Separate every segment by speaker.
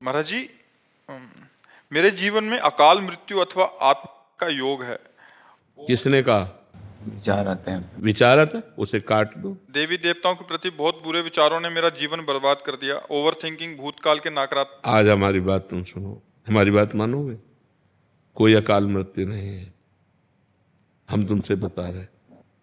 Speaker 1: महाराज जी, अम, मेरे जीवन में अकाल मृत्यु अथवा आत्म का योग है।
Speaker 2: किसने कहा?
Speaker 3: विचार आते हैं।
Speaker 2: विचार आता है, उसे काट दो।
Speaker 1: देवी देवताओं के प्रति बहुत बुरे विचारों ने मेरा जीवन बर्बाद कर दिया। ओवर थिंकिंग, भूतकाल के नकारात्मक।
Speaker 2: आज हमारी बात तुम सुनो, हमारी बात मानोगे? कोई अकाल मृत्यु नहीं है। हम तुमसे बता रहे,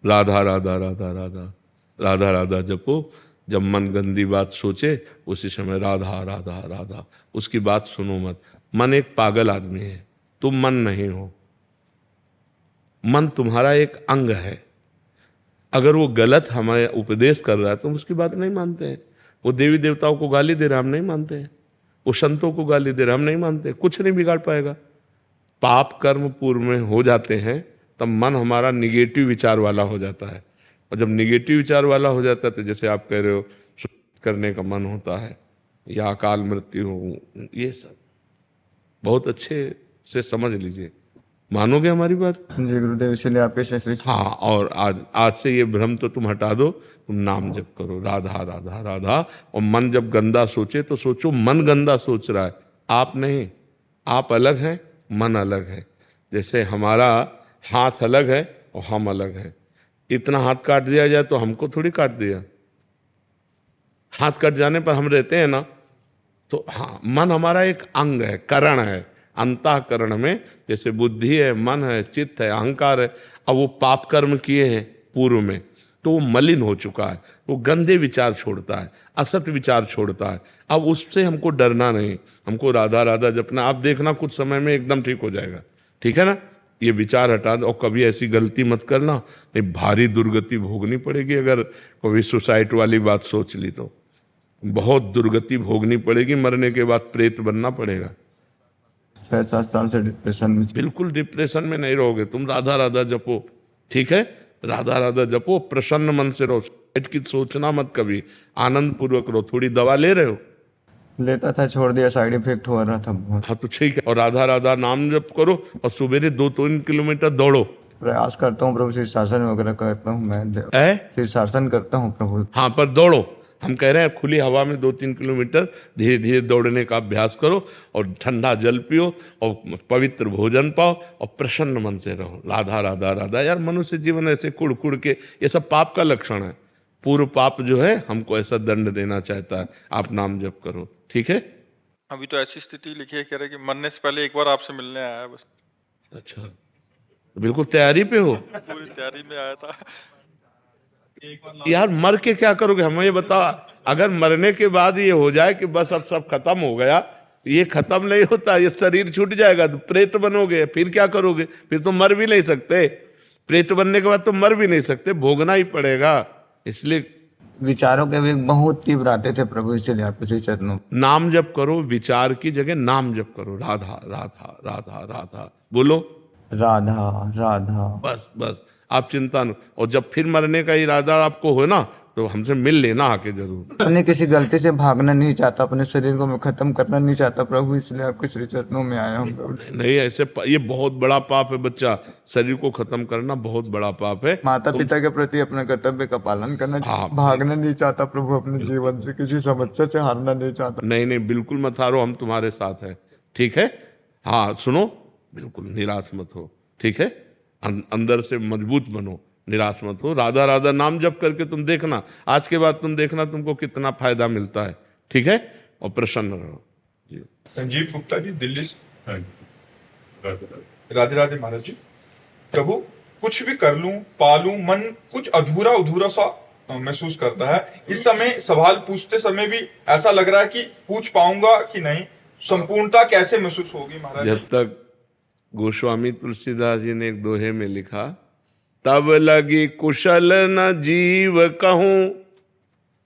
Speaker 2: राधा राधा राधा राधा राधा राधा जपो। जब मन गंदी बात सोचे उसी समय राधा राधा राधा, उसकी बात सुनो मत। मन एक पागल आदमी है, तुम मन नहीं हो। मन तुम्हारा एक अंग है। अगर वो गलत हमारे उपदेश कर रहा है तो हम उसकी बात नहीं मानते हैं। वो देवी देवताओं को गाली दे रहा है, हम नहीं मानते हैं। वो संतों को गाली दे रहा है, हम नहीं मानते। कुछ नहीं बिगाड़ पाएगा। पाप कर्म पूर्व में हो जाते हैं तब मन हमारा निगेटिव विचार वाला हो जाता है। और जब निगेटिव विचार वाला हो जाता है तो जैसे आप कह रहे हो, सुसाइड करने का मन होता है या अकाल मृत्यु हो, ये सब बहुत अच्छे से समझ लीजिए। मानोगे हमारी बात?
Speaker 3: जी गुरुदेव, इसलिए आपके श्री।
Speaker 2: हाँ, और आज से ये भ्रम तो तुम हटा दो। तुम नाम जप करो, राधा राधा राधा। और मन जब गंदा सोचे तो सोचो मन गंदा सोच रहा है, आप नहीं। आप अलग हैं, मन अलग है। जैसे हमारा हाथ अलग है और हम अलग हैं। इतना हाथ काट दिया जाए तो हमको थोड़ी काट दिया। हाथ कट जाने पर हम रहते हैं ना। तो हाँ, मन हमारा एक अंग है, करण है। अंतःकरण में जैसे बुद्धि है, मन है, चित्त है, अहंकार है। अब वो पाप कर्म किए हैं पूर्व में तो वो मलिन हो चुका है। वो गंदे विचार छोड़ता है, असत विचार छोड़ता है। अब उससे हमको डरना नहीं, हमको राधा राधा जपना। आप देखना कुछ समय में एकदम ठीक हो जाएगा। ठीक है ना? ये विचार हटा दो। और कभी ऐसी गलती मत करना, नहीं भारी दुर्गति भोगनी पड़ेगी। अगर कभी सुसाइड वाली बात सोच ली तो बहुत दुर्गति भोगनी पड़ेगी। मरने के बाद प्रेत बनना पड़ेगा।
Speaker 3: 6-7 साल से डिप्रेशन में।
Speaker 2: बिल्कुल डिप्रेशन में नहीं रहोगे तुम। राधा राधा जपो, ठीक है? राधा राधा जपो, प्रसन्न मन से रहो। सुसाइड की सोचना मत कभी, आनंद पूर्वक रहो। थोड़ी दवा ले रहे हो?
Speaker 3: लेता था, छोड़ दिया, साइड इफेक्ट हो रहा था बहुत।
Speaker 2: हाँ तो ठीक है। और राधा राधा नाम जप करो और सुबह 2-3 किलोमीटर दौड़ो।
Speaker 3: प्रयास करता हूँ प्रभु, शीर्षासन वगैरह करता हूँ मैं।
Speaker 2: है?
Speaker 3: शीर्षासन करता हूँ प्रभु।
Speaker 2: हाँ, पर दौड़ो। हम कह रहे हैं खुली हवा में 2-3 किलोमीटर धीरे धीरे दौड़ने का अभ्यास करो। और ठंडा जल पियो और पवित्र भोजन पाओ और प्रसन्न मन से रहो। राधा राधा राधा। यार, मनुष्य जीवन ऐसे कुड़ कुड़ के, ये सब पाप का लक्षण है। पूर्व पाप जो है हमको ऐसा दंड देना चाहता है। आप नाम जप करो, ठीक है?
Speaker 1: अभी तो ऐसी स्थिति लिखी है, कह रहे कि मरने से पहले एक बार आपसे मिलने आया है बस।
Speaker 2: अच्छा, बिल्कुल तैयारी पे हो?
Speaker 1: पूरी तैयारी में आया था।
Speaker 2: यार, मर के क्या करोगे? हमें ये बताओ। अगर मरने के बाद ये हो जाए कि बस अब सब खत्म हो गया, ये खत्म नहीं होता। ये शरीर छूट जाएगा तो प्रेत बनोगे, फिर क्या करोगे? फिर तो मर भी नहीं सकते। प्रेत बनने के बाद तो मर भी नहीं सकते, भोगना ही पड़ेगा। इसलिए
Speaker 3: विचारों के भी बहुत तीव्र आते थे प्रभु, इसलिए आपके श्री चरणों।
Speaker 2: नाम जप करो। विचार की जगह नाम जप करो। राधा राधा राधा राधा बोलो।
Speaker 3: राधा राधा।
Speaker 2: बस बस, आप चिंता न। और जब फिर मरने का इरादा आपको हो ना तो हमसे मिल लेना आके जरूर।
Speaker 3: अपने किसी गलती से भागना नहीं चाहता, अपने शरीर को मैं खत्म करना नहीं चाहता प्रभु, इसलिए आपके श्री चरणों में आया हूँ प्रभु।
Speaker 2: नहीं, ऐसे ये बहुत बड़ा पाप है बच्चा। शरीर को खत्म करना बहुत बड़ा पाप है।
Speaker 3: माता पिता के प्रति अपने कर्तव्य का पालन करना।
Speaker 2: हाँ।
Speaker 3: भागना नहीं चाहता प्रभु, अपने जीवन से किसी समस्या से हारना नहीं चाहता।
Speaker 2: नहीं नहीं, बिल्कुल मत हारो, हम तुम्हारे साथ हैं, ठीक है? हाँ सुनो, बिल्कुल निराश मत हो, ठीक है? अंदर से मजबूत बनो, निराश मत हो। राधा राधा नाम जप करके तुम देखना, आज के बाद तुम देखना तुमको कितना फायदा मिलता है, ठीक है? और प्रसन्न रहो जी।
Speaker 4: संजीव गुप्ता जी, दिल्ली से। राधे राधे महाराज जी। प्रभु, कुछ भी कर लूं पा लूं, मन कुछ अधूरा अधूरा सा महसूस करता है। इस समय सवाल पूछते समय भी ऐसा लग रहा है कि पूछ पाऊंगा कि नहीं, संपूर्णता कैसे महसूस होगी महाराज जी?
Speaker 2: जब तक गोस्वामी तुलसीदास जी ने एक दोहे में लिखा, तब लगी कुशल न जीव कहूं,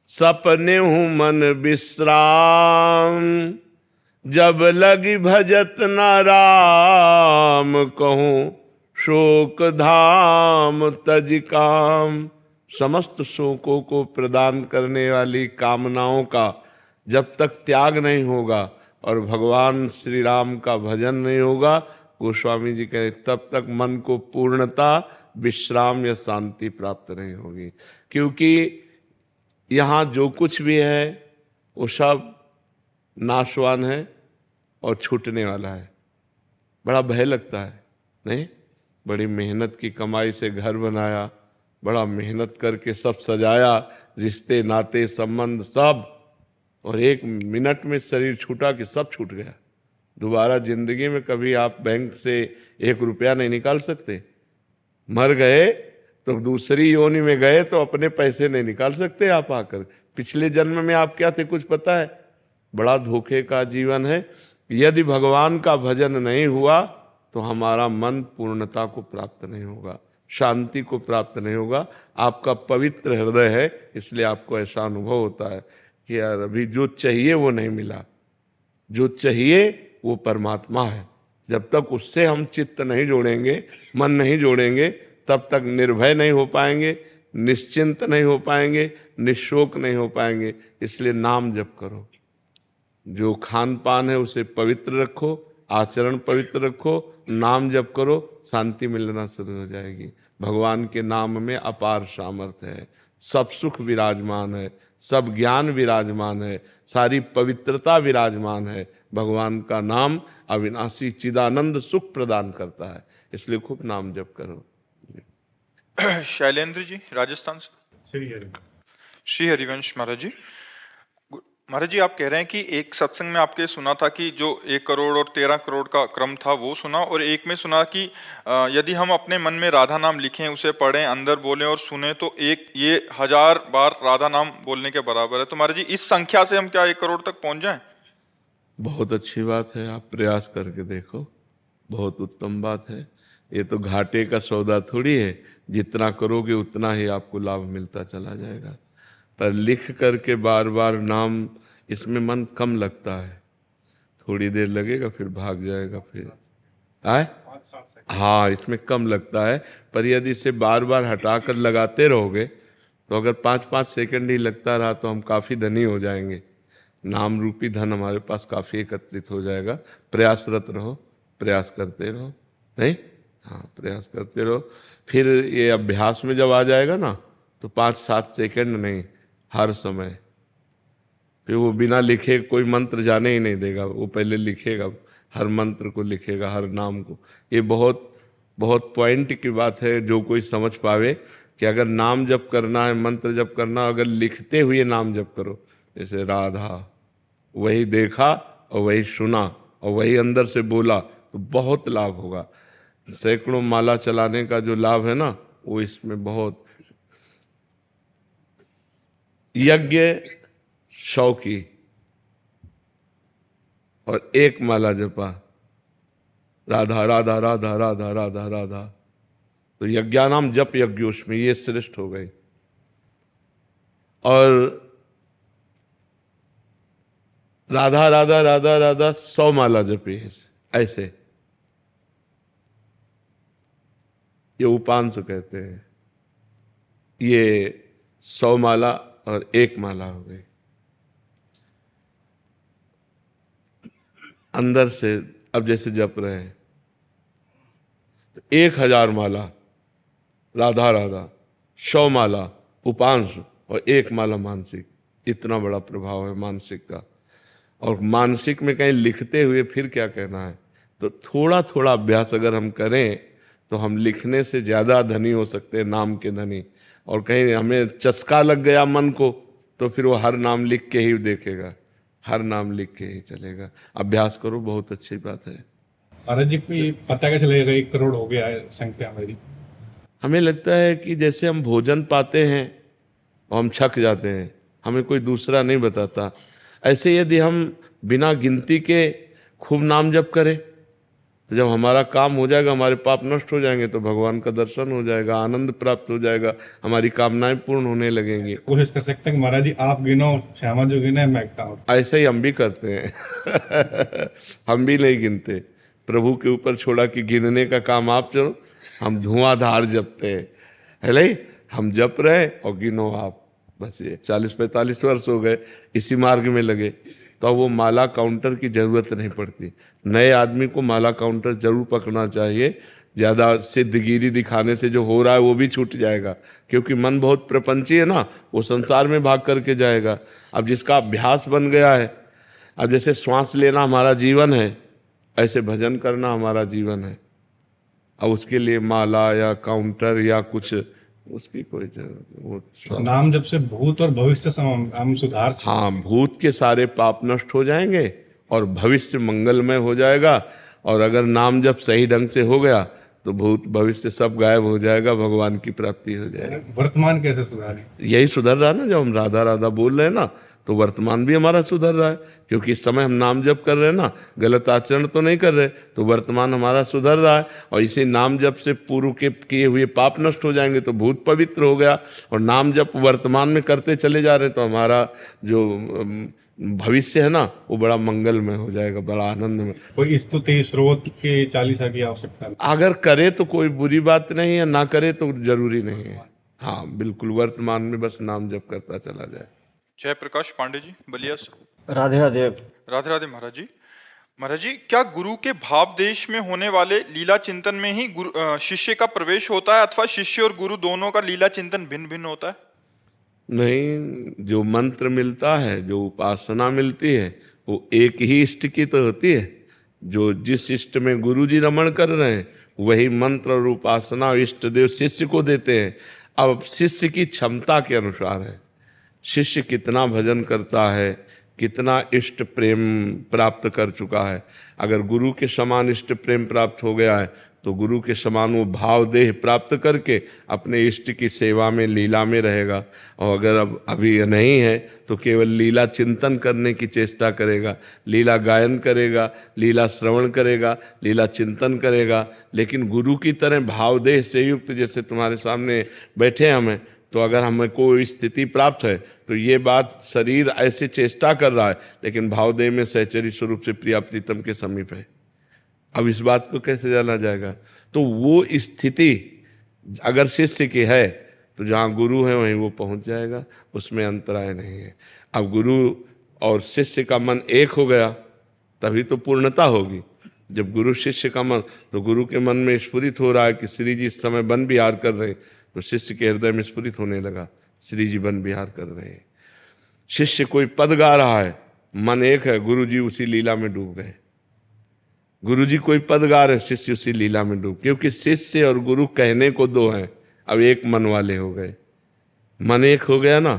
Speaker 2: सपने हूं मन विश्राम। जब लगी भजत न राम कहूं, शोक धाम तज काम। समस्त शोकों को प्रदान करने वाली कामनाओं का जब तक त्याग नहीं होगा और भगवान श्री राम का भजन नहीं होगा, गोस्वामी जी कहे, तब तक मन को पूर्णता, विश्राम या शांति प्राप्त नहीं होगी। क्योंकि यहाँ जो कुछ भी है वो सब नाशवान है, और छूटने वाला है। बड़ा भय लगता है, नहीं? बड़ी मेहनत की कमाई से घर बनाया, बड़ा मेहनत करके सब सजाया, रिश्ते नाते संबंध सब, और 1 मिनट में शरीर छूटा कि सब छूट गया। दोबारा जिंदगी में कभी आप बैंक से 1 रुपया नहीं निकाल सकते। मर गए तो दूसरी योनि में गए तो अपने पैसे नहीं निकाल सकते आप आकर। पिछले जन्म में आप क्या थे कुछ पता है? बड़ा धोखे का जीवन है। यदि भगवान का भजन नहीं हुआ तो हमारा मन पूर्णता को प्राप्त नहीं होगा, शांति को प्राप्त नहीं होगा। आपका पवित्र हृदय है, इसलिए आपको ऐसा अनुभव होता है कि यार अभी जो चाहिए वो नहीं मिला। जो चाहिए वो परमात्मा है। जब तक उससे हम चित्त नहीं जोड़ेंगे, मन नहीं जोड़ेंगे, तब तक निर्भय नहीं हो पाएंगे, निश्चिंत नहीं हो पाएंगे, निशोक नहीं हो पाएंगे। इसलिए नाम जप करो। जो खान पान है उसे पवित्र रखो, आचरण पवित्र रखो, नाम जप करो, शांति मिलना शुरू हो जाएगी। भगवान के नाम में अपार सामर्थ्य है, सब सुख विराजमान है, सब ज्ञान विराजमान है, सारी पवित्रता विराजमान है। भगवान का नाम अविनाशी चिदानंद सुख प्रदान करता है, इसलिए खूब नाम जप करो।
Speaker 1: शैलेंद्र जी राजस्थान से। श्री हरिवंश महाराज जी। महाराज जी, आप कह रहे हैं कि एक सत्संग में आपके सुना था कि जो 1 करोड़ और 13 करोड़ का क्रम था वो सुना, और एक में सुना कि यदि हम अपने मन में राधा नाम लिखें, उसे पढ़ें, अंदर बोलें और सुने तो ये 1000 बार राधा नाम बोलने के बराबर है। तो महाराज जी, इस संख्या से हम क्या 1 करोड़ तक पहुंच जाएं?
Speaker 2: बहुत अच्छी बात है, आप प्रयास करके देखो, बहुत उत्तम बात है। ये तो घाटे का सौदा थोड़ी है, जितना करोगे उतना ही आपको लाभ मिलता चला जाएगा। पर लिख करके बार बार नाम, इसमें मन कम लगता है, थोड़ी देर लगेगा फिर भाग जाएगा, फिर आए। हाँ, इसमें कम लगता है, पर यदि इसे बार बार हटाकर लगाते रहोगे तो अगर 5-5 सेकंड ही लगता रहा तो हम काफ़ी धनी हो जाएंगे। नाम रूपी धन हमारे पास काफ़ी एकत्रित हो जाएगा। प्रयासरत रहो, प्रयास करते रहो, नहीं? हाँ, प्रयास करते रहो। फिर ये अभ्यास में जब आ जाएगा ना तो 5-7 सेकंड नहीं, हर समय। फिर वो बिना लिखे कोई मंत्र जाने ही नहीं देगा, वो पहले लिखेगा, हर मंत्र को लिखेगा, हर नाम को। ये बहुत बहुत पॉइंट की बात है, जो कोई समझ पावे कि अगर नाम जप करना है, मंत्र जप करना, अगर लिखते हुए नाम जप करो, जैसे राधा, वही देखा और वही सुना और वही अंदर से बोला, तो बहुत लाभ होगा। सैकड़ों माला चलाने का जो लाभ है ना, वो इसमें बहुत। यज्ञ 100 की और 1 माला जपा, राधा राधा राधा राधा राधा राधा, तो यज्ञानाम जप यज्ञोष्मी, ये श्रेष्ठ हो गई। और राधा राधा राधा राधा 100 माला जपी, ऐसे, ये उपांश कहते हैं। ये 100 माला और 1 माला हो गई। अंदर से अब जैसे जप रहे हैं तो 1000 माला राधा राधा, 100 माला उपांश और 1 माला मानसिक। इतना बड़ा प्रभाव है मानसिक का। और मानसिक में कहीं लिखते हुए फिर क्या कहना है, तो थोड़ा थोड़ा अभ्यास अगर हम करें तो हम लिखने से ज़्यादा धनी हो सकते हैं, नाम के धनी। और कहीं हमें चस्का लग गया मन को, तो फिर वो हर नाम लिख के ही देखेगा, हर नाम लिख के ही चलेगा। अभ्यास करो, बहुत अच्छी बात है।
Speaker 5: महाराज जी, पता कैसे लगेगा 1 करोड़ हो गया है संख्या मेरी?
Speaker 2: हमें लगता है कि जैसे हम भोजन पाते हैं और हम छक जाते हैं, हमें कोई दूसरा नहीं बताता। ऐसे यदि हम बिना गिनती के खूब नाम जप करें तो जब हमारा काम हो जाएगा, हमारे पाप नष्ट हो जाएंगे, तो भगवान का दर्शन हो जाएगा, आनंद प्राप्त हो जाएगा, हमारी कामनाएं पूर्ण होने लगेंगी।
Speaker 5: कोशिश कर सकते हैं कि महाराज जी आप गिनो, श्यामा जो गिने मैं खाऊं।
Speaker 2: ऐसे ही हम भी करते हैं हम भी नहीं गिनते, प्रभु के ऊपर छोड़ा कि गिनने का काम आप चलो, हम धुआंधार जपते हैं, है नहीं? हम जप रहे और गिनो आप, बस। ये 40-45 वर्ष हो गए इसी मार्ग में लगे, तो वो माला काउंटर की जरूरत नहीं पड़ती। नए आदमी को माला काउंटर जरूर पकड़ना चाहिए। ज़्यादा सिद्धगिरी दिखाने से जो हो रहा है वो भी छूट जाएगा, क्योंकि मन बहुत प्रपंची है ना, वो संसार में भाग करके जाएगा। अब जिसका अभ्यास बन गया है, अब जैसे श्वास लेना हमारा जीवन है, ऐसे भजन करना हमारा जीवन है। अब उसके लिए माला या काउंटर या कुछ उसकी कोई जरूरत वो
Speaker 5: नाम जब से भूत और भविष्य हम सुधार
Speaker 2: हाँ, भूत के सारे पाप नष्ट हो जाएंगे और भविष्य मंगलमय हो जाएगा। और अगर नाम जब सही ढंग से हो गया तो भूत भविष्य सब गायब हो जाएगा, भगवान की प्राप्ति हो जाएगी।
Speaker 5: वर्तमान कैसे सुधारें?
Speaker 2: यही सुधर रहा है ना, जब हम राधा राधा बोल रहे हैं ना, तो वर्तमान भी हमारा सुधर रहा है, क्योंकि इस समय हम नाम जप कर रहे हैं ना, गलत आचरण तो नहीं कर रहे, तो वर्तमान हमारा सुधर रहा है। और इसी नाम जप से पूर्व के किए हुए पाप नष्ट हो जाएंगे तो भूत पवित्र हो गया। और नाम जप वर्तमान में करते चले जा रहे हैं तो हमारा जो भविष्य है ना, वो बड़ा मंगलमय हो जाएगा, बड़ा आनंद में।
Speaker 5: कोई स्तुति स्रोत के चालीसा की आवश्यकता नहीं।
Speaker 2: अगर करे तो कोई बुरी बात नहीं है, ना करे तो जरूरी नहीं है। हाँ बिल्कुल, वर्तमान में बस नाम जप करता चला जाए।
Speaker 1: जय प्रकाश पांडे जी, बलिया से।
Speaker 3: राधे राधे।
Speaker 1: राधे राधे महाराज जी। महाराज जी, क्या गुरु के भाव देश में होने वाले लीला चिंतन में ही शिष्य का प्रवेश होता है, अथवा शिष्य और गुरु दोनों का लीला चिंतन भिन्न भिन्न होता है?
Speaker 2: नहीं, जो मंत्र मिलता है, जो उपासना मिलती है, वो एक ही इष्ट की तो होती है। जो जिस इष्ट में गुरु जी रमण कर रहे हैं वही मंत्र और उपासना इष्ट देव शिष्य को देते हैं। अब शिष्य की क्षमता के अनुसार है, शिष्य कितना भजन करता है, कितना इष्ट प्रेम प्राप्त कर चुका है। अगर गुरु के समान इष्ट प्रेम प्राप्त हो गया है तो गुरु के समान वो भाव देह प्राप्त करके अपने इष्ट की सेवा में लीला में रहेगा। और अगर अब अभी नहीं है तो केवल लीला चिंतन करने की चेष्टा करेगा, लीला गायन करेगा, लीला श्रवण करेगा, लीला चिंतन करेगा। लेकिन गुरु की तरह भाव देह से युक्त, जैसे तुम्हारे सामने बैठे हमें, तो अगर हमें कोई स्थिति प्राप्त है तो ये बात शरीर ऐसे चेष्टा कर रहा है लेकिन भावदेह में सहचरी स्वरूप से प्रिया प्रीतम के समीप है। अब इस बात को कैसे जाना जाएगा? तो वो स्थिति अगर शिष्य की है तो जहाँ गुरु है वहीं वो पहुँच जाएगा, उसमें अंतराय नहीं है। अब गुरु और शिष्य का मन एक हो गया तभी तो पूर्णता होगी। जब गुरु शिष्य का मन, तो गुरु के मन में स्फुरित हो रहा है कि श्री जी इस समय वन विहार कर रहे हैं, तो शिष्य के हृदय में स्फुरित होने लगा श्री जी वन विहार कर रहे हैं। शिष्य कोई पद गा रहा है, मन एक है, गुरु जी उसी लीला में डूब गए। गुरु जी कोई पद गा रहे, शिष्य उसी लीला में डूब, क्योंकि शिष्य और गुरु कहने को दो हैं, अब एक मन वाले हो गए। मन एक हो गया ना,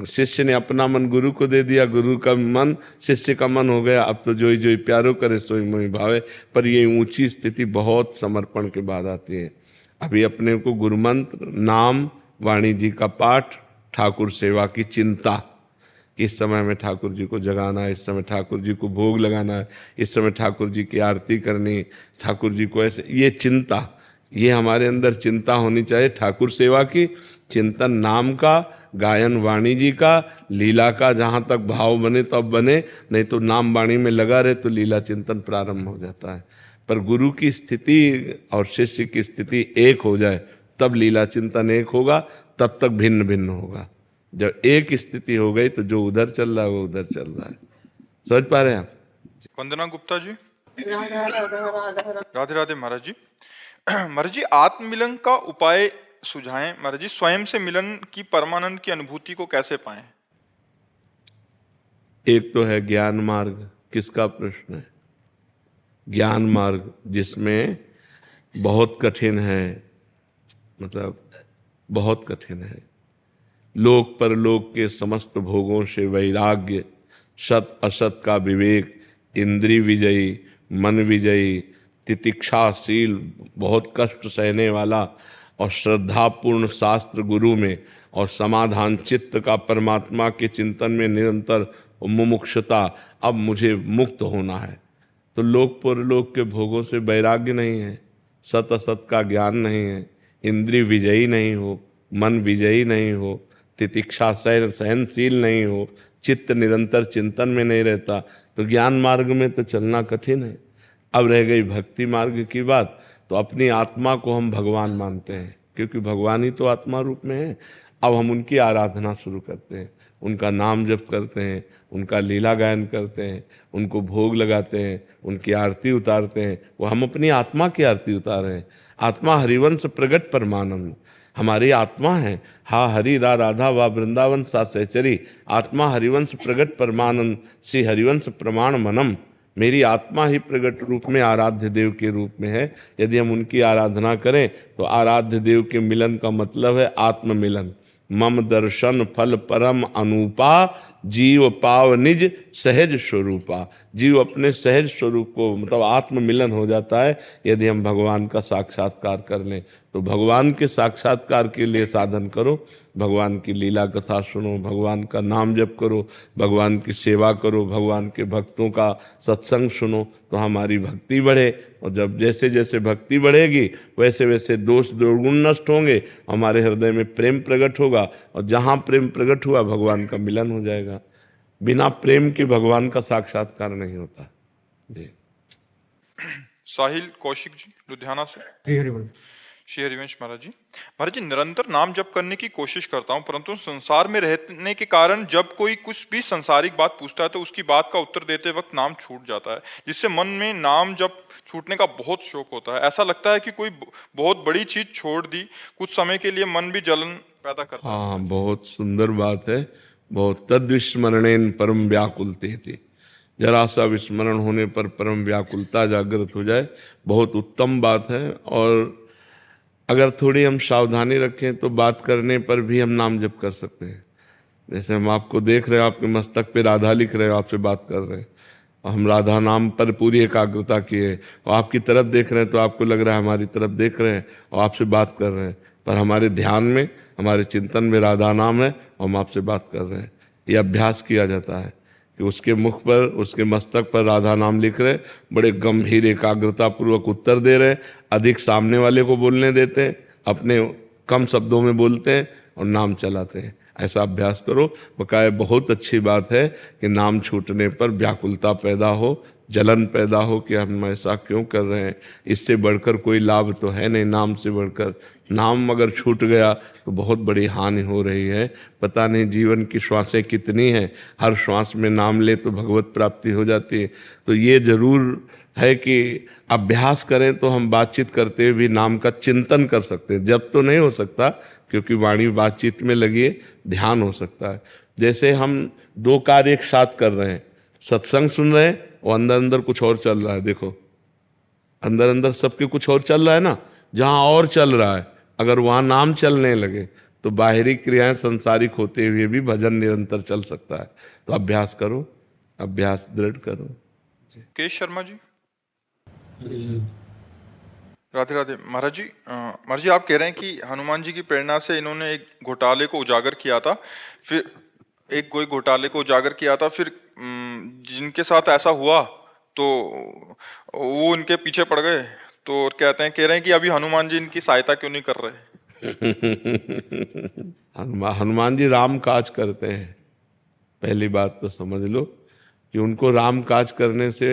Speaker 2: शिष्य ने अपना मन गुरु को दे दिया, गुरु का मन शिष्य का मन हो गया। अब तो जोई जोई प्यारो करे सोई मोहि भावे। पर ये ऊंची स्थिति बहुत समर्पण के बाद आती है। अभी अपने को गुरु मंत्र, नाम, वाणी जी का पाठ, ठाकुर सेवा की चिंता, इस समय में ठाकुर जी को जगाना है, इस समय ठाकुर जी को भोग लगाना है, इस समय ठाकुर जी की आरती करनी, ठाकुर जी को ऐसे, ये चिंता, ये हमारे अंदर चिंता होनी चाहिए। ठाकुर सेवा की चिंतन, नाम का, गायन वाणी जी का, लीला का, जहाँ तक भाव बने तब बने, नहीं तो नाम वाणी में लगा रहे तो लीला चिंतन प्रारंभ हो जाता है। पर गुरु की स्थिति और शिष्य की स्थिति एक हो जाए तब लीला चिंतन एक होगा, तब तक भिन्न भिन्न होगा। जब एक स्थिति हो गई तो जो उधर चल रहा है वो उधर चल रहा है। समझ पा रहे हैं आप?
Speaker 1: वंदना गुप्ता जी। राधे राधे महाराज जी। महाराज जी, आत्ममिलन का उपाय सुझाएं। महाराज जी, स्वयं से मिलन की परमानंद की अनुभूति को कैसे पाएं?
Speaker 2: एक तो है ज्ञान मार्ग, किसका प्रश्न है? ज्ञान मार्ग जिसमें बहुत कठिन है, मतलब बहुत कठिन है। लोक परलोक के समस्त भोगों से वैराग्य, सत असत का विवेक, इंद्रिय विजयी, मन विजयी, तितिक्षाशील, बहुत कष्ट सहने वाला और श्रद्धापूर्ण शास्त्र गुरु में, और समाधान चित्त का परमात्मा के चिंतन में निरंतर मुमुक्षुता, अब मुझे मुक्त होना है। तो लोक परलोक के भोगों से वैराग्य नहीं है, सत असत का ज्ञान नहीं है, इंद्रिय विजयी नहीं हो, मन विजयी नहीं हो, तितिक्षा सहनशील नहीं हो, चित्त निरंतर चिंतन में नहीं रहता, तो ज्ञान मार्ग में तो चलना कठिन है। अब रह गई भक्ति मार्ग की बात, तो अपनी आत्मा को हम भगवान मानते हैं, क्योंकि भगवान ही तो आत्मा रूप में है। अब हम उनकी आराधना शुरू करते हैं, उनका नाम जप करते हैं, उनका लीला गायन करते हैं, उनको भोग लगाते हैं, उनकी आरती उतारते हैं। वो हम अपनी आत्मा की आरती उतार रहे हैं। आत्मा हरिवंश प्रगट परमानंद, हमारी आत्मा है। हा हरि रा राधा वा वृंदावन सा सहचरी, आत्मा हरिवंश प्रगट परमानंद श्री हरिवंश प्रमाण मनम। मेरी आत्मा ही प्रगट रूप में आराध्य देव के रूप में है। यदि हम उनकी आराधना करें तो आराध्य देव के मिलन का मतलब है आत्म मिलन। मम दर्शन फल परम अनूपा, जीव पाव निज सहज स्वरूपा। जीव अपने सहज स्वरूप को मतलब आत्म मिलन हो जाता है यदि हम भगवान का साक्षात्कार कर लें। तो भगवान के साक्षात्कार के लिए साधन करो, भगवान की लीला कथा सुनो, भगवान का नाम जप करो, भगवान की सेवा करो, भगवान के भक्तों का सत्संग सुनो, तो हमारी भक्ति बढ़े। और जब जैसे जैसे भक्ति बढ़ेगी वैसे वैसे दोष दुर्गुण नष्ट होंगे, हमारे हृदय में प्रेम प्रकट होगा, और जहाँ प्रेम प्रकट हुआ भगवान का मिलन हो जाएगा। बिना प्रेम के भगवान का साक्षात्कार नहीं होता। जी।
Speaker 1: साहिल कौशिक जी लुधियाना से।
Speaker 5: हरी हरी बोल।
Speaker 1: श्री हरिवंश महाराज जी। महाराज जी, निरंतर नाम जप करने की कोशिश करता हूँ, परंतु संसार में रहने के कारण जब कोई कुछ भी संसारिक बात पूछता है तो उसकी बात का उत्तर देते वक्त नाम छूट जाता है, जिससे मन में नाम जप छूटने का बहुत शौक होता है। ऐसा लगता है कि कोई बहुत बड़ी चीज छोड़ दी, कुछ समय के लिए मन भी जलन पैदा करता है।
Speaker 2: हाँ, बहुत सुंदर बात है। बहुत तद्विस्मरणेन परम व्याकुलते थे, जरा सा विस्मरण होने पर परम व्याकुलता जागृत हो जाए, बहुत उत्तम बात है। और अगर थोड़ी हम सावधानी रखें तो बात करने पर भी हम नाम जप कर सकते हैं। जैसे हम आपको देख रहे हो, आपके मस्तक पे राधा लिख रहे हो, आपसे बात कर रहे हैं, और हम राधा नाम पर पूरी एकाग्रता किए, और आपकी तरफ देख रहे हैं तो आपको लग रहा है हमारी तरफ देख रहे हैं और आपसे बात कर रहे हैं, पर हमारे ध्यान में, हमारे चिंतन में राधा नाम है और हम आपसे बात कर रहे हैं। ये अभ्यास किया जाता है कि उसके मुख पर, उसके मस्तक पर राधा नाम लिख रहे, बड़े गंभीर एकाग्रता पूर्वक उत्तर दे रहे, अधिक सामने वाले को बोलने देते हैं, अपने कम शब्दों में बोलते हैं और नाम चलाते हैं। ऐसा अभ्यास करो। बकाया बहुत अच्छी बात है कि नाम छूटने पर व्याकुलता पैदा हो, जलन पैदा हो कि हम ऐसा क्यों कर रहे हैं। इससे बढ़कर कोई लाभ तो है नहीं, नाम से बढ़कर। नाम अगर छूट गया तो बहुत बड़ी हानि हो रही है। पता नहीं जीवन की श्वासें कितनी हैं, हर श्वास में नाम ले तो भगवत प्राप्ति हो जाती है। तो ये जरूर है कि अभ्यास करें तो हम बातचीत करते हुए भी नाम का चिंतन कर सकते हैं। जब तो नहीं हो सकता क्योंकि वाणी बातचीत में लगी है, ध्यान हो सकता है। जैसे हम दो कार्य एक साथ कर रहे हैं, सत्संग सुन रहे हैं और अंदर अंदर कुछ और चल रहा है। देखो, अंदर अंदर सबके कुछ और चल रहा है ना। जहाँ और चल रहा है, अगर वहाँ नाम चलने लगे तो बाहरी क्रियाएं संसारिक होते हुए भी भजन निरंतर चल सकता है। तो अभ्यास करो, अभ्यास दृढ़ करो।
Speaker 1: केश शर्मा जी। राधे राधे। महाराज जी आप कह रहे हैं कि हनुमान जी की प्रेरणा से इन्होंने एक घोटाले को उजागर किया था, फिर कोई घोटाले को उजागर किया था, फिर जिनके साथ ऐसा हुआ तो वो इनके पीछे पड़ गए। तो कह रहे हैं कि अभी हनुमान जी इनकी सहायता क्यों नहीं कर रहे।
Speaker 2: हनुमान जी राम काज करते हैं। पहली बात तो समझ लो कि उनको राम काज करने से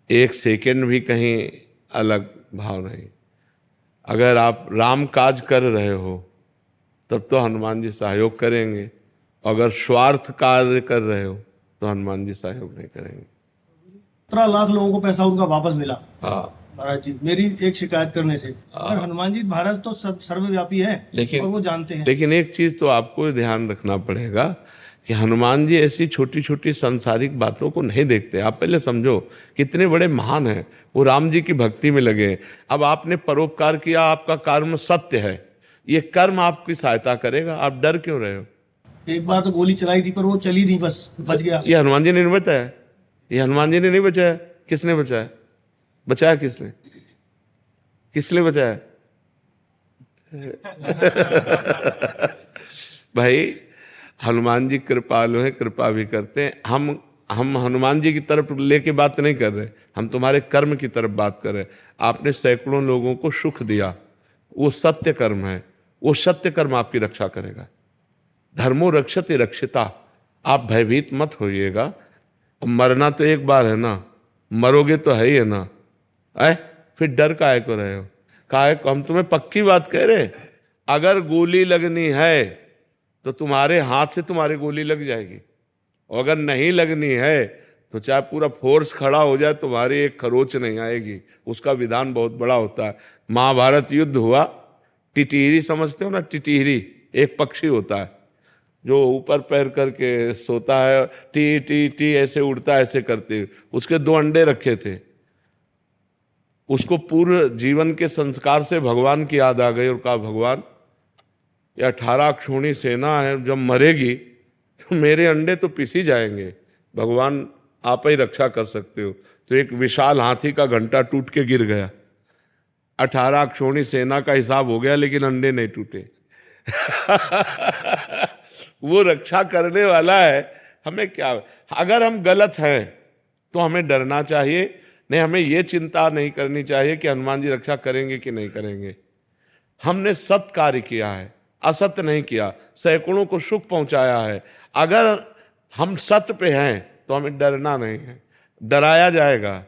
Speaker 2: एक सेकंड भी कहीं अलग भाव नहीं। अगर आप राम काज कर रहे हो तब तो हनुमान जी सहयोग करेंगे, अगर स्वार्थ कार्य कर रहे हो तो हनुमान जी सहयोग नहीं करेंगे।
Speaker 6: 17 लाख लोगों को पैसा उनका वापस मिला।
Speaker 2: हाँ
Speaker 6: महाराज जी, मेरी एक शिकायत करने से। और हनुमान जी भारत तो सर्वव्यापी है,
Speaker 2: लेकिन
Speaker 6: और वो जानते हैं।
Speaker 2: लेकिन एक चीज तो आपको ध्यान रखना पड़ेगा कि हनुमान जी ऐसी छोटी छोटी सांसारिक बातों को नहीं देखते। आप पहले समझो कितने बड़े महान हैं, वो राम जी की भक्ति में लगे। अब आपने परोपकार किया, आपका कर्म सत्य है, ये कर्म आपकी सहायता करेगा, आप डर क्यों रहे हो।
Speaker 6: एक बार तो गोली चलाई थी पर वो चली नहीं, बस बच गया।
Speaker 2: ये हनुमान जी ने नहीं बचाया, ये हनुमान जी ने नहीं बचाया। किसने बचाया? बचाया किसने? किसने बचाया? भाई हनुमान जी कृपालु हैं, कृपा भी करते हैं। हम हनुमान जी की तरफ लेके बात नहीं कर रहे, हम तुम्हारे कर्म की तरफ बात कर रहे हैं। आपने सैकड़ों लोगों को सुख दिया, वो सत्य कर्म है, वो सत्य कर्म आपकी रक्षा करेगा। धर्मो रक्षते रक्षिता। आप भयभीत मत होइएगा। मरना तो एक बार है ना, मरोगे तो है ही है ना। फिर डर काहे को रहे हो? काहे को? हम तुम्हें पक्की बात कह रहे, अगर गोली लगनी है तो तुम्हारे हाथ से तुम्हारी गोली लग जाएगी, और अगर नहीं लगनी है तो चाहे पूरा फोर्स खड़ा हो जाए तुम्हारी एक खरोच नहीं आएगी। उसका विधान बहुत बड़ा होता है। महाभारत युद्ध हुआ, टिटिहरी समझते हो ना? टिटिहरी एक पक्षी होता है जो ऊपर पैर करके सोता है, टी टी टी ऐसे उड़ता है, ऐसे करते हुए। उसके 2 अंडे रखे थे। उसको पूर्व जीवन के संस्कार से भगवान की याद आ गई और कहा, भगवान ये 18 अक्षौणी सेना है, जब मरेगी तो मेरे अंडे तो पिसी जाएंगे, भगवान आप ही रक्षा कर सकते हो। तो एक विशाल हाथी का घंटा टूट के गिर गया। 18 अक्षौणी सेना का हिसाब हो गया, लेकिन अंडे नहीं टूटे। वो रक्षा करने वाला है। हमें क्या, अगर हम गलत हैं तो हमें डरना चाहिए नहीं, हमें ये चिंता नहीं करनी चाहिए कि हनुमान जी रक्षा करेंगे कि नहीं करेंगे। हमने सत कार्य किया है, असत्य नहीं किया, सैकड़ों को सुख पहुंचाया है। अगर हम सत्य पे हैं तो हमें डरना नहीं है। डराया जाएगा,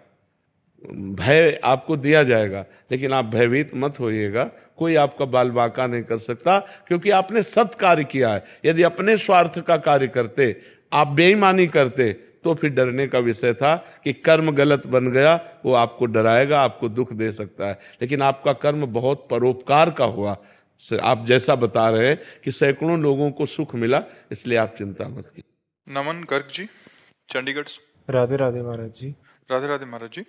Speaker 2: भय आपको दिया जाएगा, लेकिन आप भयभीत मत होइएगा। कोई आपका बाल बांका नहीं कर सकता, क्योंकि आपने सत कार्य किया है। यदि अपने स्वार्थ का कार्य करते, आप बेईमानी करते, तो फिर डरने का विषय था कि कर्म गलत बन गया, वो आपको डराएगा, आपको दुख दे सकता है। लेकिन आपका कर्म बहुत परोपकार का हुआ। आप जैसा बता रहे हैं कि सैकड़ों लोगों को सुख मिला, इसलिए आप चिंता मत कीजिए।
Speaker 1: नमन गर्ग जी, चंडीगढ़ से।
Speaker 7: राधे राधे महाराज जी।
Speaker 1: राधे राधे महाराज जी।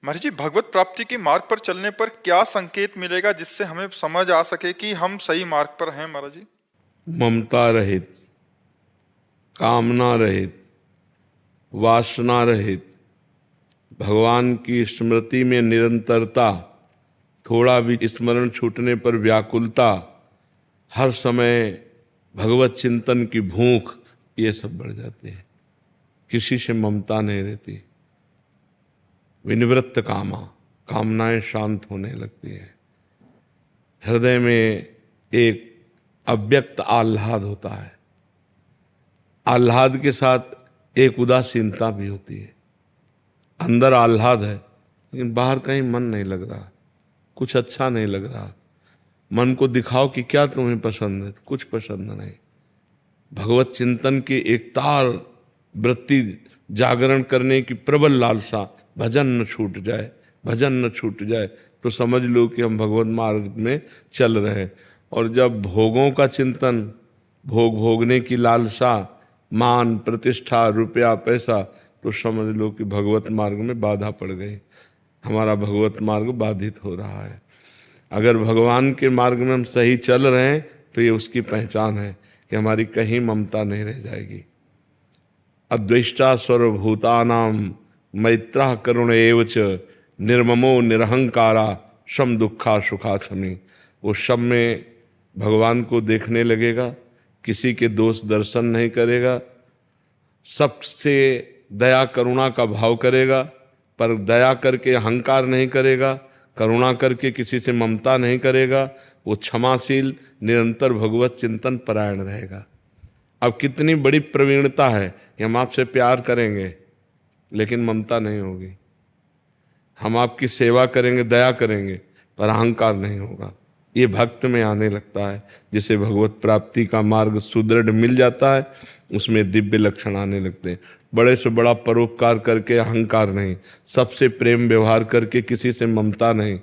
Speaker 1: महाराज जी, भगवत प्राप्ति के मार्ग पर चलने पर क्या संकेत मिलेगा जिससे हमें समझ आ सके कि हम सही मार्ग पर हैं? महाराज जी,
Speaker 2: ममता रहित, कामना रहित, वासना रहित, भगवान की स्मृति में निरंतरता, थोड़ा भी स्मरण छूटने पर व्याकुलता, हर समय भगवत चिंतन की भूख, ये सब बढ़ जाते हैं। किसी से ममता नहीं रहती। विनिवृत्त कामा, कामनाएं शांत होने लगती है। हृदय में एक अव्यक्त आह्लाद होता है। आह्लाद के साथ एक उदासीनता भी होती है। अंदर आह्लाद है, लेकिन बाहर कहीं मन नहीं लग रहा, कुछ अच्छा नहीं लग रहा। मन को दिखाओ कि क्या तुम्हें पसंद है, कुछ पसंद नहीं। भगवत चिंतन की एक तार वृत्ति जागरण करने की प्रबल लालसा, भजन न छूट जाए, भजन न छूट जाए, तो समझ लो कि हम भगवत मार्ग में चल रहे हैं। और जब भोगों का चिंतन, भोग भोगने की लालसा, मान प्रतिष्ठा, रुपया पैसा, तो समझ लो कि भगवत मार्ग में बाधा पड़ गई, हमारा भगवत मार्ग बाधित हो रहा है। अगर भगवान के मार्ग में हम सही चल रहे हैं तो ये उसकी पहचान है कि हमारी कहीं ममता नहीं रह जाएगी। अद्वेष्टा सर्वभूतानाम मैत्रः करुण एवच निर्ममो निरहंकारा सम दुखा सुखा क्षमी। वो सब में भगवान को देखने लगेगा, किसी के दोष दर्शन नहीं करेगा, सबसे दया करुणा का भाव करेगा, पर दया करके अहंकार नहीं करेगा, करुणा करके किसी से ममता नहीं करेगा। वो क्षमाशील, निरंतर भगवत चिंतन परायण रहेगा। अब कितनी बड़ी प्रवीणता है कि हम आपसे प्यार करेंगे लेकिन ममता नहीं होगी, हम आपकी सेवा करेंगे, दया करेंगे, पर अहंकार नहीं होगा। ये भक्त में आने लगता है। जिसे भगवत प्राप्ति का मार्ग सुदृढ़ मिल जाता है, उसमें दिव्य लक्षण आने लगते हैं। बड़े से बड़ा परोपकार करके अहंकार नहीं, सबसे प्रेम व्यवहार करके किसी से ममता नहीं,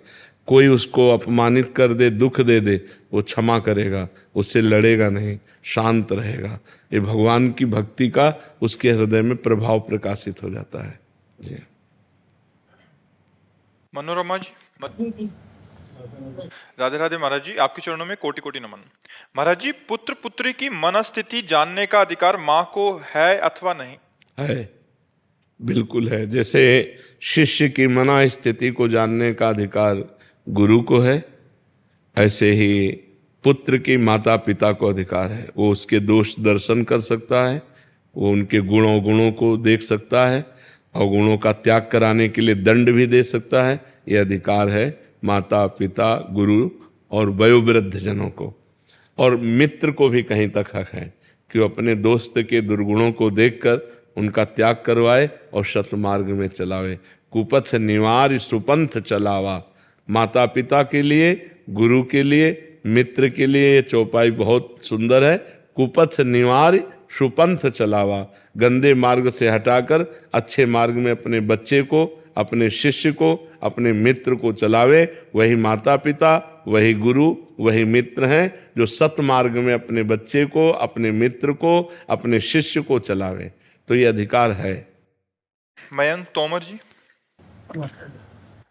Speaker 2: कोई उसको अपमानित कर दे, दुख दे दे, वो क्षमा करेगा, उससे लड़ेगा नहीं, शांत रहेगा। ये भगवान की भक्ति का उसके हृदय में प्रभाव प्रकाशित हो जाता है। जी।
Speaker 1: मनोरमा जी, राधे राधे महाराज जी, आपके चरणों में कोटि कोटि नमन। महाराज जी, पुत्र पुत्री की मनस्थिति जानने का अधिकार माँ को है अथवा नहीं?
Speaker 2: है, बिल्कुल है। जैसे शिष्य की मना स्थिति को जानने का अधिकार गुरु को है, ऐसे ही पुत्र की माता पिता को अधिकार है। वो उसके दोष दर्शन कर सकता है, वो उनके गुणों को देख सकता है, और गुणों का त्याग कराने के लिए दंड भी दे सकता है। ये अधिकार है माता पिता, गुरु और वयोवृद्ध जनों को। और मित्र को भी कहीं तक हक है कि वो अपने दोस्त के दुर्गुणों को देखकर उनका त्याग करवाए और सतमार्ग में चलावे। कुपथ निवार सुपंथ चलावा। माता पिता के लिए, गुरु के लिए, मित्र के लिए ये चौपाई बहुत सुंदर है। कुपथ निवार सुपंथ चलावा। गंदे मार्ग से हटाकर अच्छे मार्ग में अपने बच्चे को, अपने शिष्य को, अपने मित्र को चलावे। वही माता पिता, वही गुरु, वही मित्र हैं जो सतमार्ग में अपने बच्चे को, अपने मित्र को, अपने शिष्य को चलावे। तो ये अधिकार है।
Speaker 1: मयंक तोमर जी।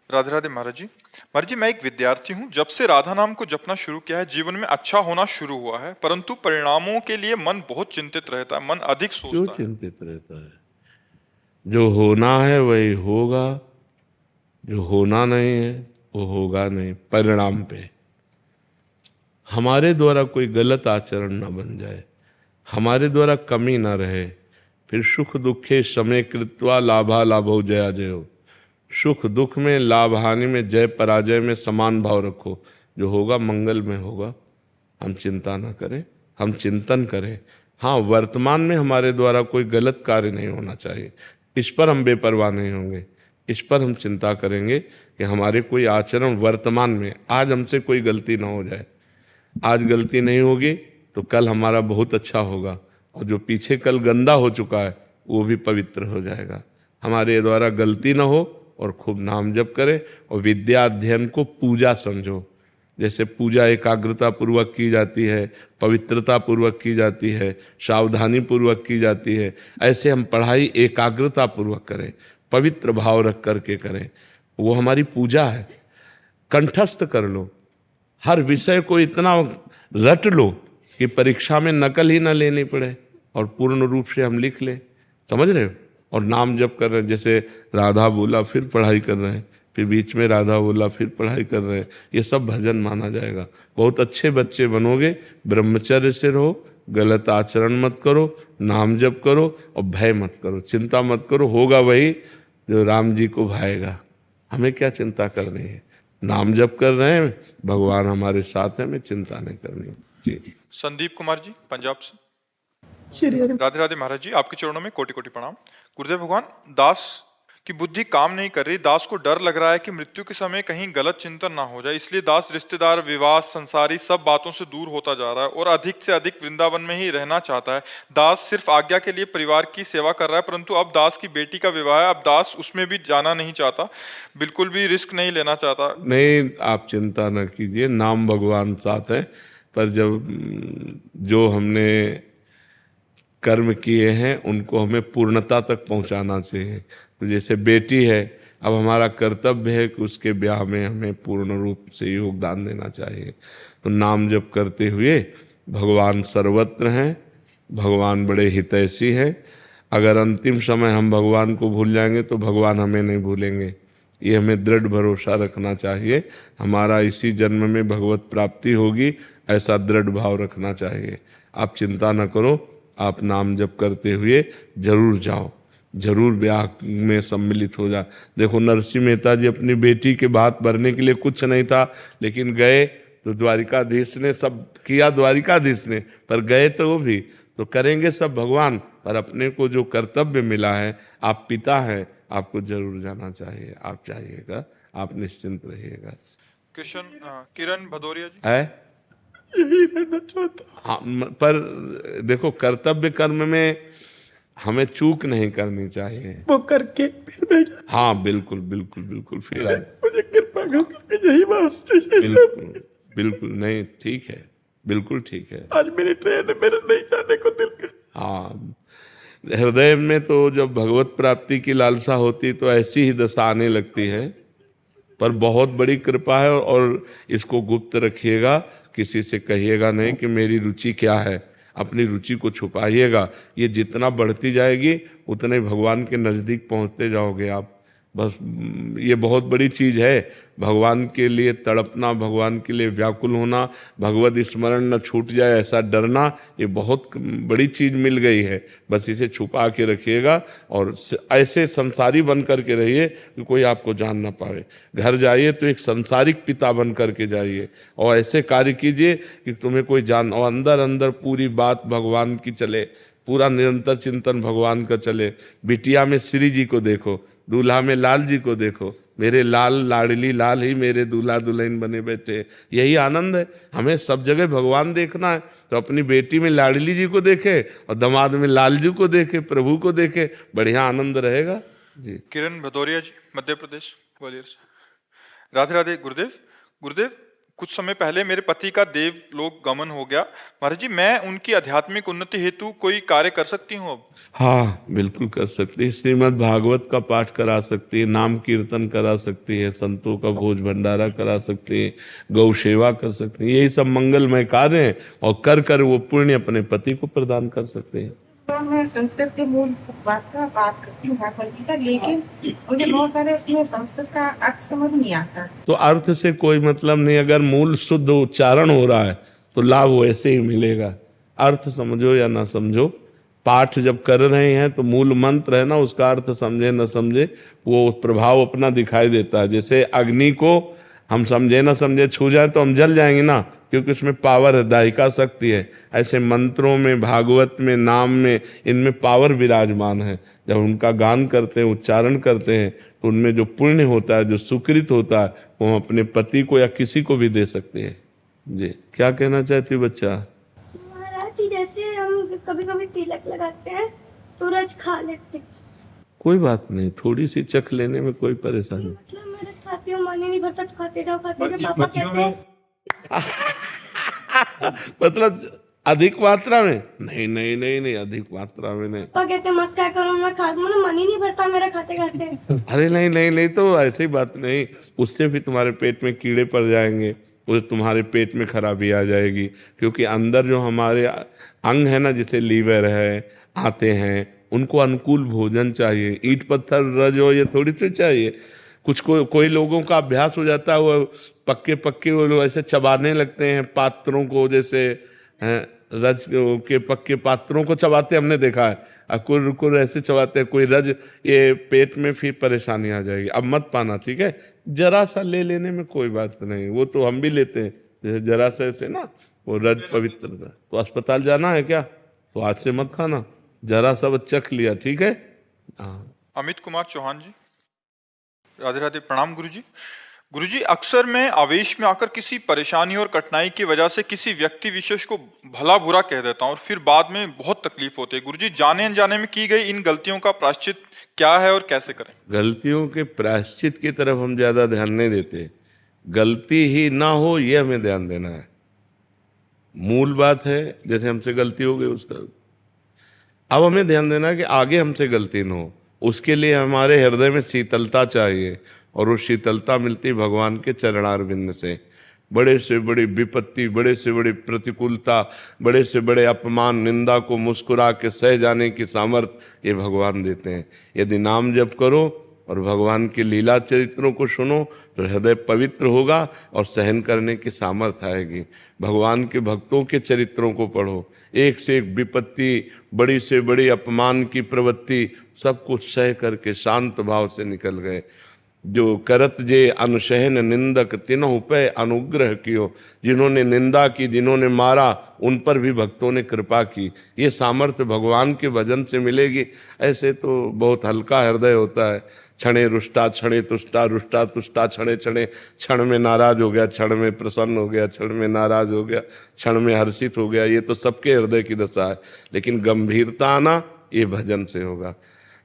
Speaker 1: राधे राधे महाराज जी। महाराज जी, मैं एक विद्यार्थी हूँ। जब से राधा नाम को जपना शुरू किया है, जीवन में अच्छा होना शुरू हुआ है, परंतु परिणामों के लिए मन बहुत चिंतित रहता है, मन अधिक
Speaker 2: क्यों
Speaker 1: सोचता है।
Speaker 2: चिंतित रहता है? जो होना है वही होगा, जो होना नहीं है वो होगा नहीं। परिणाम पे हमारे द्वारा कोई गलत आचरण ना बन जाए, हमारे द्वारा कमी ना रहे। फिर सुख दुखे समय कृत्वा लाभा लाभो जया जयो। सुख दुख में, लाभ हानि में, जय पराजय में समान भाव रखो। जो होगा मंगल में होगा। हम चिंता ना करें, हम चिंतन करें। हाँ, वर्तमान में हमारे द्वारा कोई गलत कार्य नहीं होना चाहिए, इस पर हम बेपरवाह नहीं होंगे। इस पर हम चिंता करेंगे कि हमारे कोई आचरण वर्तमान में, आज हमसे कोई गलती ना हो जाए। आज गलती नहीं होगी तो कल हमारा बहुत अच्छा होगा, और जो पीछे कल गंदा हो चुका है वो भी पवित्र हो जाएगा। हमारे द्वारा गलती ना हो और खूब नाम जप करें। और विद्या अध्ययन को पूजा समझो। जैसे पूजा एकाग्रता पूर्वक की जाती है, पवित्रता पूर्वक की जाती है, सावधानी पूर्वक की जाती है, ऐसे हम पढ़ाई एकाग्रता पूर्वक करें, पवित्र भाव रख करके करें। वो हमारी पूजा है। कंठस्थ कर लो, हर विषय को इतना रट लो कि परीक्षा में नकल ही ना लेनी पड़े और पूर्ण रूप से हम लिख लें। समझ रहे हो? और नाम जप कर रहे हैं, जैसे राधा बोला फिर पढ़ाई कर रहे हैं, फिर बीच में राधा बोला फिर पढ़ाई कर रहे हैं, ये सब भजन माना जाएगा। बहुत अच्छे बच्चे बनोगे। ब्रह्मचर्य से रहो, गलत आचरण मत करो, नाम जप करो और भय मत करो, चिंता मत करो। होगा वही जो राम जी को भाएगा। हमें क्या चिंता करनी है? नाम जप कर रहे हैं, भगवान हमारे साथ हैं, हमें चिंता नहीं करनी। जी।
Speaker 1: संदीप कुमार जी, पंजाब से।
Speaker 6: श्री हरि
Speaker 1: राधे राधे महाराज जी, आपके चरणों में कोटि कोटि प्रणाम। गुरुदेव भगवान, दास की बुद्धि काम नहीं कर रही। दास को डर लग रहा है कि मृत्यु के समय कहीं गलत चिंतन ना हो जाए, इसलिए दास रिश्तेदार, विवाह, संसारी सब बातों से दूर होता जा रहा है और अधिक से अधिक वृंदावन में ही रहना चाहता है। दास सिर्फ आज्ञा के लिए परिवार की सेवा कर रहा है, परंतु अब दास की बेटी का विवाह है, अब दास उसमें भी जाना नहीं चाहता, बिल्कुल भी रिस्क नहीं लेना चाहता।
Speaker 2: नहीं, आप चिंता न कीजिए, नाम भगवान साथ है। पर जब जो हमने कर्म किए हैं उनको हमें पूर्णता तक पहुंचाना चाहिए। तो जैसे बेटी है, अब हमारा कर्तव्य है कि उसके ब्याह में हमें पूर्ण रूप से योगदान देना चाहिए। तो नाम जप करते हुए, भगवान सर्वत्र हैं, भगवान बड़े हितैषी हैं। अगर अंतिम समय हम भगवान को भूल जाएंगे तो भगवान हमें नहीं भूलेंगे, ये हमें दृढ़ भरोसा रखना चाहिए। हमारा इसी जन्म में भगवत प्राप्ति होगी, ऐसा दृढ़ भाव रखना चाहिए। आप चिंता न करो, आप नाम जप करते हुए जरूर जाओ, जरूर ब्याह में सम्मिलित हो जा। देखो, नरसिंह मेहता जी अपनी बेटी के बात भरने के लिए कुछ नहीं था, लेकिन गए तो द्वारिकाधीश ने सब किया, द्वारिकाधीश ने, पर गए तो वो भी तो करेंगे सब भगवान। पर अपने को जो कर्तव्य मिला है, आप पिता हैं, आपको जरूर जाना चाहिए। आप जाइएगा, आप निश्चिंत रहिएगा।
Speaker 1: किरण भदौरिया जी
Speaker 2: है
Speaker 6: यही रहना चाहता।
Speaker 2: हाँ, पर देखो, कर्तव्य कर्म में हमें चूक नहीं करनी चाहिए।
Speaker 6: वो करके फिर मैं
Speaker 2: हाँ, बिल्कुल बिल्कुल बिल्कुल। फिर
Speaker 6: मुझे कृपा करके यही बात चाहिए।
Speaker 2: बिल्कुल बिल्कुल नहीं, ठीक है, बिल्कुल ठीक है।
Speaker 6: आज मेरी ट्रेन है, मेरे नहीं जाने को दिल कर।
Speaker 2: हाँ, हृदय में तो जब भगवत प्राप्ति की लालसा होती तो ऐसी ही दशा आने लगती है। पर बहुत बड़ी कृपा है, और इसको गुप्त रखिएगा, किसी से कहिएगा नहीं कि मेरी रुचि क्या है। अपनी रुचि को छुपाइएगा। ये जितना बढ़ती जाएगी उतने भगवान के नज़दीक पहुंचते जाओगे आप। बस ये बहुत बड़ी चीज़ है। भगवान के लिए तड़पना, भगवान के लिए व्याकुल होना, भगवत स्मरण न छूट जाए ऐसा डरना, ये बहुत बड़ी चीज़ मिल गई है। बस इसे छुपा के रखिएगा और ऐसे संसारी बन करके रहिए कि कोई आपको जान ना पाए। घर जाइए तो एक संसारिक पिता बन करके जाइए और ऐसे कार्य कीजिए कि तुम्हें कोई जान, और अंदर अंदर पूरी बात भगवान की चले, पूरा निरंतर चिंतन भगवान का चले। बिटिया में श्री जी को देखो, दूल्हा में लाल जी को देखो। मेरे लाल लाडली लाल ही मेरे दूल्हा दुल्हन बने बैठे, यही आनंद है। हमें सब जगह भगवान देखना है, तो अपनी बेटी में लाडली जी को देखे और दामाद में लाल जी को देखे, प्रभु को देखे, बढ़िया आनंद रहेगा जी।
Speaker 1: किरण भदौरिया जी, मध्य प्रदेश, ग्वालियर से। राधे राधे गुरुदेव। गुरुदेव, कुछ समय पहले मेरे पति का देवलोक गमन हो गया। महाराज जी, मैं उनकी आध्यात्मिक उन्नति हेतु कोई कार्य कर सकती हूँ अब?
Speaker 2: हाँ, बिल्कुल कर सकती है। श्रीमद् भागवत का पाठ करा सकती है, नाम कीर्तन करा सकती है, संतों का भोज भंडारा करा सकती है, गौ सेवा कर सकती है। यही सब मंगलमय कार्य हैं और कर कर वो पुण्य अपने पति को प्रदान कर सकते हैं।
Speaker 7: तो मैं संस्कृत के मूल बात का पाठ करती हूँ भागवत जी का, लेकिन मुझे बहुत सारे उसमें संस्कृत का अर्थ समझ नहीं आता।
Speaker 2: तो अर्थ से कोई मतलब नहीं, अगर मूल शुद्ध उच्चारण हो रहा है तो लाभ वैसे ही मिलेगा। अर्थ समझो या ना समझो, पाठ जब कर रहे हैं तो मूल मंत्र है ना, उसका अर्थ समझे न समझे वो प्रभाव अपना दिखाई देता है। जैसे अग्नि को हम समझे न समझे छू जाए तो हम जल जाएंगे ना, क्योंकि उसमें पावर है, दायिका शक्ति है। ऐसे मंत्रों में, भागवत में, नाम में, इनमें पावर विराजमान है। जब उनका गान करते हैं, उच्चारण करते हैं, तो उनमें जो पुण्य होता है, जो सुकृत होता है, वो हम अपने पति को या किसी को भी दे सकते हैं। जी, क्या कहना चाहती बच्चा?
Speaker 8: महाराज जी, जैसे हम कभी कभी तिलक लगाते हैं तो रज खा लेते हैं।
Speaker 2: कोई बात नहीं, थोड़ी सी चख लेने में कोई परेशानी।
Speaker 8: मतलब मैं रज खाती हूँ, मन ही नहीं भरता तो खाते जाओ पापा कहते हैं।
Speaker 2: मतलब अधिक मात्रा में? नहीं नहीं नहीं नहीं, अधिक मात्रा में नहीं।
Speaker 8: पापा कहते मत क्या करो, मैं खा दूँ, मन ही नहीं भरता मेरा खाते खाते।
Speaker 2: अरे नहीं नहीं नहीं, तो ऐसी बात नहीं, उससे भी तुम्हारे पेट में कीड़े पड़ जाएंगे, उस तुम्हारे पेट में खराबी आ जाएगी। क्योंकि अंदर जो हमारे अंग है ना, जैसे लीवर है, आते हैं, उनको अनुकूल भोजन चाहिए। ईंट पत्थर रज हो ये थोड़ी सी चाहिए। कुछ कोई लोगों का अभ्यास हो जाता है, वो पक्के पक्के वो लोग ऐसे चबाने लगते हैं पात्रों को, जैसे रज के पक्के पात्रों को चबाते हमने देखा है। कुर ऐसे चबाते हैं कोई रज, ये पेट में फिर परेशानी आ जाएगी। अब मत पाना, ठीक है? जरा सा ले लेने में कोई बात नहीं, वो तो हम भी लेते हैं। जैसे जरा सा ऐसे ना वो रज पवित्र था, तो अस्पताल जाना है क्या, तो आज से मत खाना, जरा सा चख लिया, ठीक है? हाँ।
Speaker 1: अमित कुमार चौहान जी, राधे राधे, प्रणाम गुरुजी। गुरुजी, अक्सर मैं आवेश में आकर किसी परेशानी और कठिनाई की वजह से किसी व्यक्ति विशेष को भला बुरा कह देता हूँ और फिर बाद में बहुत तकलीफ होती है। गुरुजी, जाने अनजाने में की गई इन गलतियों का प्रायश्चित क्या है और कैसे करें?
Speaker 2: गलतियों के प्रायश्चित की तरफ हम ज्यादा ध्यान नहीं देते, गलती ही ना हो ये हमें ध्यान देना है। मूल बात है, जैसे हमसे गलती हो गई उसका, अब हमें ध्यान देना है कि आगे हमसे गलती न हो। उसके लिए हमारे हृदय में शीतलता चाहिए, और वो शीतलता मिलती भगवान के चरणारविंद से। बड़े से बड़ी विपत्ति, बड़े से बड़ी प्रतिकूलता, बड़े से बड़े अपमान, निंदा को मुस्कुरा के सह जाने की सामर्थ्य ये भगवान देते हैं। यदि नाम जप करो और भगवान के लीला चरित्रों को सुनो तो हृदय पवित्र होगा और सहन करने की सामर्थ्य आएगी। भगवान के भक्तों के चरित्रों को पढ़ो, एक से एक विपत्ति, बड़ी से बड़ी अपमान की प्रवृत्ति, सब कुछ सह करके शांत भाव से निकल गए। जो करत जे अनुशहन निंदक तिन्हु पे अनुग्रह कियो, जिन्होंने निंदा की, जिन्होंने मारा, उन पर भी भक्तों ने कृपा की। ये सामर्थ्य भगवान के भजन से मिलेगी। ऐसे तो बहुत हल्का हृदय होता है, क्षणे रुष्टा क्षणे तुष्टा, रुष्टा तुष्टा क्षणे क्षणे, क्षण में नाराज हो गया, क्षण में प्रसन्न हो गया, क्षण में नाराज हो गया, क्षण में हर्षित हो गया। ये तो सबके हृदय की दशा है, लेकिन गंभीरता आना ये भजन से होगा।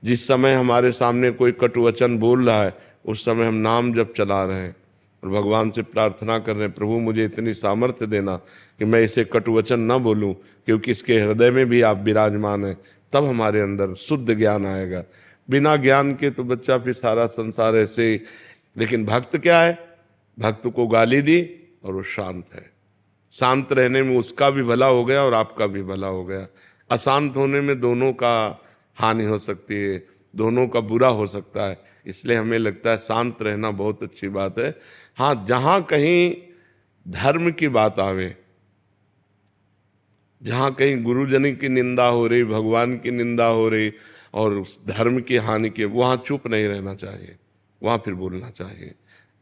Speaker 2: जिस समय हमारे सामने कोई कटु वचन बोल रहा है, उस समय हम नाम जब चला रहे हैं और भगवान से प्रार्थना कर रहे हैं, प्रभु मुझे इतनी सामर्थ्य देना कि मैं इसे कटु वचन न बोलूं, क्योंकि इसके हृदय में भी आप विराजमान हैं। तब हमारे अंदर शुद्ध ज्ञान आएगा। बिना ज्ञान के तो बच्चा फिर सारा संसार ऐसे ही। लेकिन भक्त क्या है, भक्त को गाली दी और वो शांत है। शांत रहने में उसका भी भला हो गया और आपका भी भला हो गया। अशांत होने में दोनों का हानि हो सकती है, दोनों का बुरा हो सकता है। इसलिए हमें लगता है शांत रहना बहुत अच्छी बात है। हाँ, जहाँ कहीं धर्म की बात आवे, जहाँ कहीं गुरुजन की निंदा हो रही, भगवान की निंदा हो रही और उस धर्म की हानि की, वहाँ चुप नहीं रहना चाहिए, वहाँ फिर बोलना चाहिए।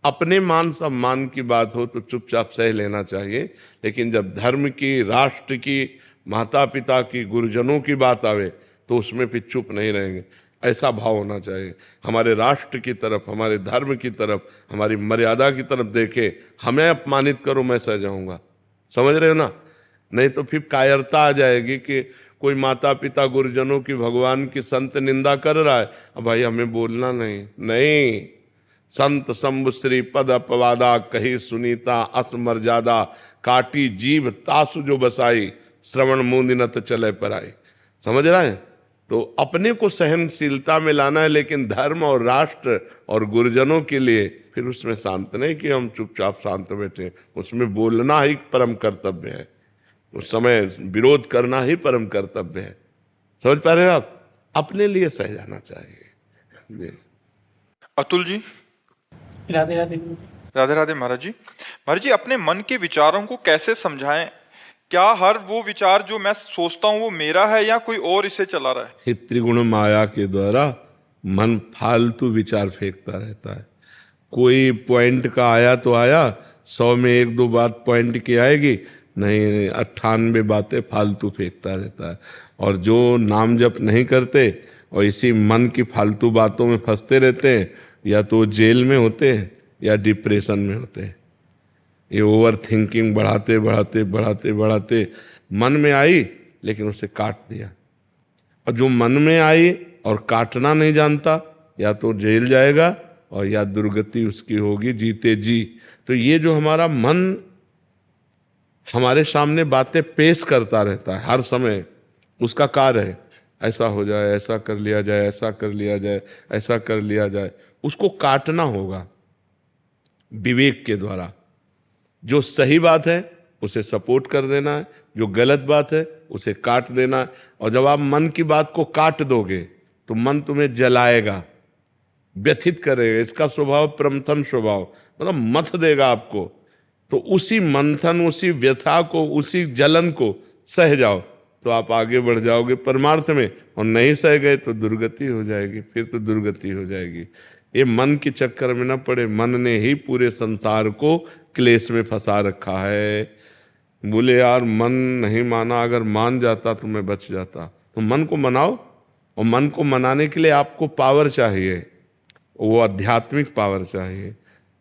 Speaker 2: अपने मान सम्मान की बात हो तो चुपचाप सह लेना चाहिए, लेकिन जब धर्म की, राष्ट्र की, माता पिता की, गुरुजनों की बात आवे तो उसमें फिर चुप नहीं रहेंगे। ऐसा भाव होना चाहिए, हमारे राष्ट्र की तरफ, हमारे धर्म की तरफ, हमारी मर्यादा की तरफ देखे। हमें अपमानित करो, मैं सह जाऊंगा, समझ रहे हो ना? नहीं तो फिर कायरता आ जाएगी कि कोई माता पिता, गुरुजनों की, भगवान की, संत निंदा कर रहा है, अब भाई हमें बोलना नहीं। संत शंभु श्री पद अपवादा, कही सुनीता असमर्यादा, काटी जीभ तासु जो बसाई, श्रवण मूंदिनत चले पराई। समझ रहा है? तो अपने को सहनशीलता में लाना है, लेकिन धर्म और राष्ट्र और गुरुजनों के लिए फिर उसमें शांत नहीं कि हम चुपचाप शांत बैठे, उसमें बोलना ही परम कर्तव्य है, उस समय विरोध करना ही परम कर्तव्य है। समझ पा रहे हो आप? अपने लिए सह जाना चाहिए।
Speaker 1: अतुल जी।
Speaker 5: राधे राधे।
Speaker 1: राधे राधे महाराज जी। महाराज जी, अपने मन के विचारों को कैसे समझाएं? क्या हर वो विचार जो मैं सोचता हूँ वो मेरा है या कोई और इसे चला रहा है?
Speaker 2: ये त्रिगुण माया के द्वारा मन फालतू विचार फेंकता रहता है। कोई पॉइंट का आया तो आया, 100 में 1-2 बात पॉइंट की आएगी, नहीं 98 बातें फालतू फेंकता रहता है। और जो नाम जप नहीं करते और इसी मन की फालतू बातों में फंसते रहते हैं, या तो जेल में होते हैं या डिप्रेशन में होते हैं। ये ओवर थिंकिंग बढ़ाते बढ़ाते बढ़ाते बढ़ाते मन में आई, लेकिन उसे काट दिया। और जो मन में आई और काटना नहीं जानता, या तो जेल जाएगा और या दुर्गति उसकी होगी जीते जी। तो ये जो हमारा मन हमारे सामने बातें पेश करता रहता है हर समय, उसका कार्य है ऐसा हो जाए, ऐसा कर लिया जाए, ऐसा कर लिया जाए, ऐसा कर लिया जाए। उसको काटना होगा विवेक के द्वारा। जो सही बात है उसे सपोर्ट कर देना है, जो गलत बात है उसे काट देना है। और जब आप मन की बात को काट दोगे तो मन तुम्हें जलाएगा, व्यथित करेगा। इसका स्वभाव प्रमथन स्वभाव, मतलब मथ देगा आपको। तो उसी मंथन, उसी व्यथा को, उसी जलन को सह जाओ तो आप आगे बढ़ जाओगे परमार्थ में। और नहीं सह गए तो दुर्गति हो जाएगी, फिर तो दुर्गति हो जाएगी। ये मन के चक्कर में ना पड़े। मन ने ही पूरे संसार को क्लेश में फंसा रखा है। बोले यार मन नहीं माना, अगर मान जाता तो मैं बच जाता। तो मन को मनाओ, और मन को मनाने के लिए आपको पावर चाहिए, वो आध्यात्मिक पावर चाहिए।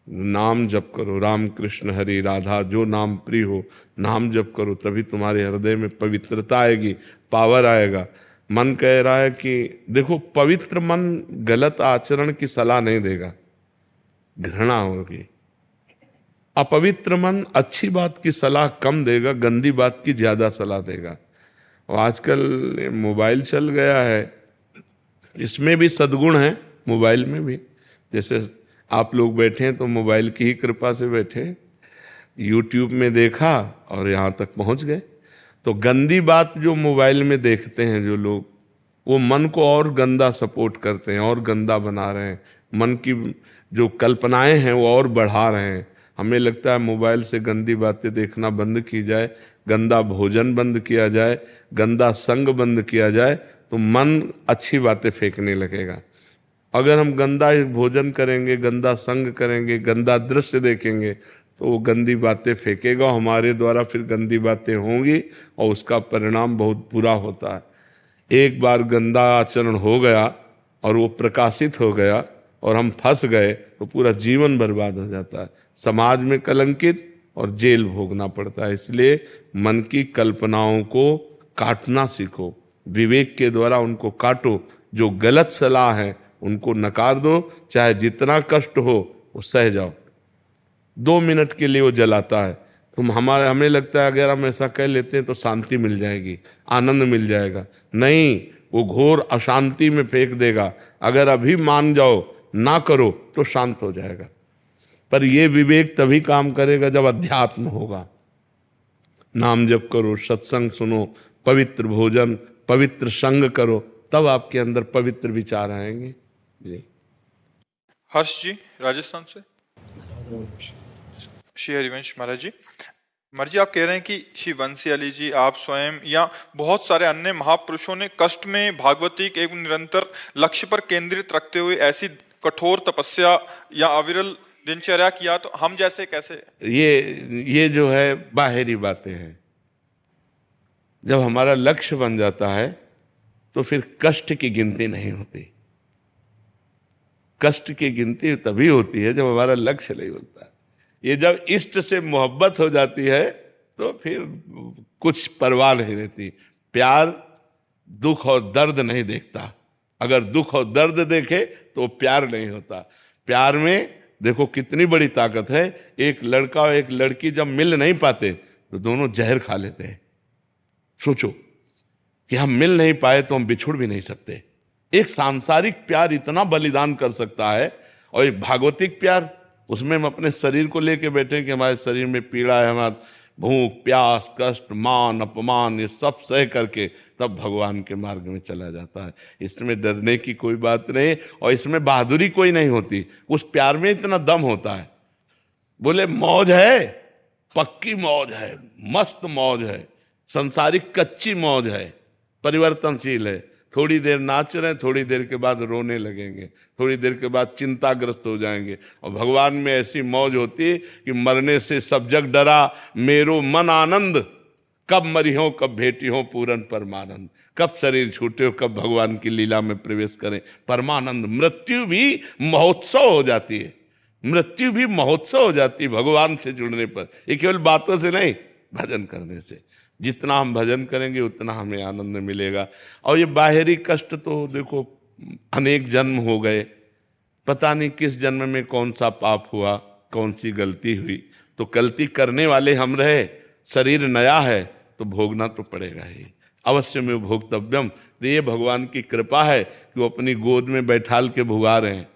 Speaker 2: नाम जप करो, राम कृष्ण हरि राधा, जो नाम प्रिय हो नाम जप करो, तभी तुम्हारे हृदय में पवित्रता आएगी, पावर आएगा। मन कह रहा है कि देखो, पवित्र मन गलत आचरण की सलाह नहीं देगा, घृणा होगी। अपवित्र मन अच्छी बात की सलाह कम देगा, गंदी बात की ज्यादा सलाह देगा। और आजकल मोबाइल चल गया है, इसमें भी सद्गुण है, मोबाइल में भी। जैसे आप लोग बैठे हैं तो मोबाइल की ही कृपा से बैठे, यूट्यूब में देखा और यहाँ तक पहुँच गए। तो गंदी बात जो मोबाइल में देखते हैं जो लोग, वो मन को और गंदा सपोर्ट करते हैं, और गंदा बना रहे हैं। मन की जो कल्पनाएं हैं वो और बढ़ा रहे हैं। हमें लगता है मोबाइल से गंदी बातें देखना बंद की जाए, गंदा भोजन बंद किया जाए, गंदा संग बंद किया जाए, तो मन अच्छी बातें फेंकने लगेगा। अगर हम गंदा भोजन करेंगे, गंदा संग करेंगे, गंदा दृश्य देखेंगे, तो वो गंदी बातें फेंकेगा, हमारे द्वारा फिर गंदी बातें होंगी और उसका परिणाम बहुत बुरा होता है। एक बार गंदा आचरण हो गया और वो प्रकाशित हो गया और हम फंस गए तो पूरा जीवन बर्बाद हो जाता है, समाज में कलंकित और जेल भोगना पड़ता है। इसलिए मन की कल्पनाओं को काटना सीखो, विवेक के द्वारा उनको काटो। जो गलत सलाह है उनको नकार दो, चाहे जितना कष्ट हो वो सह जाओ। 2 मिनट के लिए वो जलाता है, हमें लगता है अगर हम ऐसा कह लेते हैं तो शांति मिल जाएगी, आनंद मिल जाएगा। नहीं, वो घोर अशांति में फेंक देगा। अगर अभी मान जाओ, ना करो, तो शांत हो जाएगा। पर ये विवेक तभी काम करेगा जब अध्यात्म होगा। नाम जप करो, सत्संग सुनो, पवित्र भोजन, पवित्र संग करो, तब आपके अंदर पवित्र विचार आएंगे। जी।
Speaker 1: हर्ष जी राजस्थान से। श्री हरिवंश महाराज जी, महाराज जी आप कह रहे हैं कि श्री वंशी अली जी, आप स्वयं या बहुत सारे अन्य महापुरुषों ने कष्ट में भागवती के एक निरंतर लक्ष्य पर केंद्रित रखते हुए ऐसी कठोर तपस्या या अविरल दिनचर्या किया, तो हम जैसे कैसे?
Speaker 2: ये जो है बाहरी बातें हैं। जब हमारा लक्ष्य बन जाता है तो फिर कष्ट की गिनती नहीं होती। कष्ट की गिनती तभी होती है जब हमारा लक्ष्य नहीं होता। ये जब इष्ट से मोहब्बत हो जाती है तो फिर कुछ परवाह नहीं रहती। प्यार दुख और दर्द नहीं देखता। अगर दुख और दर्द देखे तो प्यार नहीं होता। प्यार में देखो कितनी बड़ी ताकत है। एक लड़का और एक लड़की जब मिल नहीं पाते तो दोनों जहर खा लेते हैं। सोचो कि हम मिल नहीं पाए तो हम बिछुड़ भी नहीं सकते। एक सांसारिक प्यार इतना बलिदान कर सकता है, और एक भागवतिक प्यार, उसमें हम अपने शरीर को लेके बैठे कि हमारे शरीर में पीड़ा है, हमारा भूख प्यास कष्ट मान अपमान ये सब सह करके तब भगवान के मार्ग में चला जाता है। इसमें डरने की कोई बात नहीं, और इसमें बहादुरी कोई नहीं होती। उस प्यार में इतना दम होता है। बोले मौज है, पक्की मौज है, मस्त मौज है, संसारिक कच्ची मौज है, परिवर्तनशील है। थोड़ी देर नाच रहे हैं, थोड़ी देर के बाद रोने लगेंगे, थोड़ी देर के बाद चिंताग्रस्त हो जाएंगे। और भगवान में ऐसी मौज होती है कि मरने से सब जग डरा मेरो मन आनंद, कब मरी हो कब भेटी हो पूरन परमानंद। कब शरीर छूटे हो कब भगवान की लीला में प्रवेश करें, परमानंद। मृत्यु भी महोत्सव हो जाती है, मृत्यु भी महोत्सव हो जाती है भगवान से जुड़ने पर। ये केवल बातों से नहीं, भजन करने से। जितना हम भजन करेंगे उतना हमें आनंद मिलेगा। और ये बाहरी कष्ट तो देखो अनेक जन्म हो गए, पता नहीं किस जन्म में कौन सा पाप हुआ, कौन सी गलती हुई, तो गलती करने वाले हम रहे। शरीर नया है तो भोगना तो पड़ेगा ही, अवश्य में भोक्तव्यम। तो ये भगवान की कृपा है कि वो अपनी गोद में बैठाल के भुगा रहे हैं